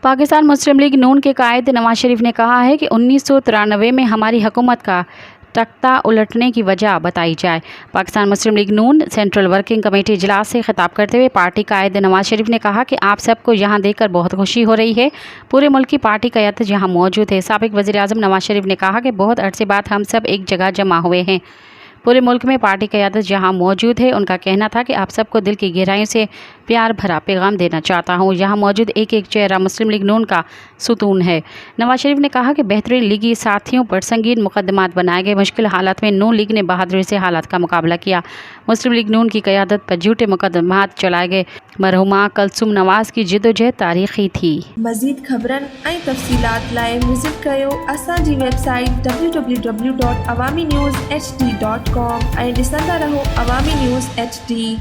पाकिस्तान मुस्लिम league नून के कायद नवाज शरीफ ने कहा है कि 1993 में हमारी हुकूमत का तख्ता उलटने की वजह बताई जाए। पाकिस्तान मुस्लिम लीग नून सेंट्रल वर्किंग कमेटी इजलास से खिताब करते हुए पार्टी कायद नवाज शरीफ ने कहा कि आप सबको यहाँ देखकर बहुत खुशी हो रही है। पूरे मुल्क की पार्टी क़यादत यहाँ मौजूद है। साबिक़ वज़ीर आज़म नवाज शरीफ ने कहा कि बहुत अरसे बाद हम सब एक जगह जमा हुए हैं। पूरे मुल्क में पार्टी क़यादत जहाँ मौजूद है। उनका कहना था कि आप सबको दिल की गहराइयों से प्यार भरा पैगाम देना चाहता हूँ। यहाँ मौजूद एक एक चेहरा मुस्लिम लीग नून का सुतून है। नवाज शरीफ ने कहा कि बेहतरीन लीगी साथियों पर संगीन मुकदमात बनाए गए। मुश्किल हालात में नून लीग ने बहादुरी से हालात का मुकाबला किया। मुस्लिम लीग नून की क़यादत पर झूठे मुकदमात चलाए गए। मरहुमा कलसुम नवाज़ की जिदोजहद तारीख़ी थी। मज़ीद ख़बरनि ऐं तफ़सीलात लाइ विज़िट कयो असांजी वेबसाइट www.awamiNewsHD.com ऐं ॾिसंदा रहो अवामी न्यूज़ HD।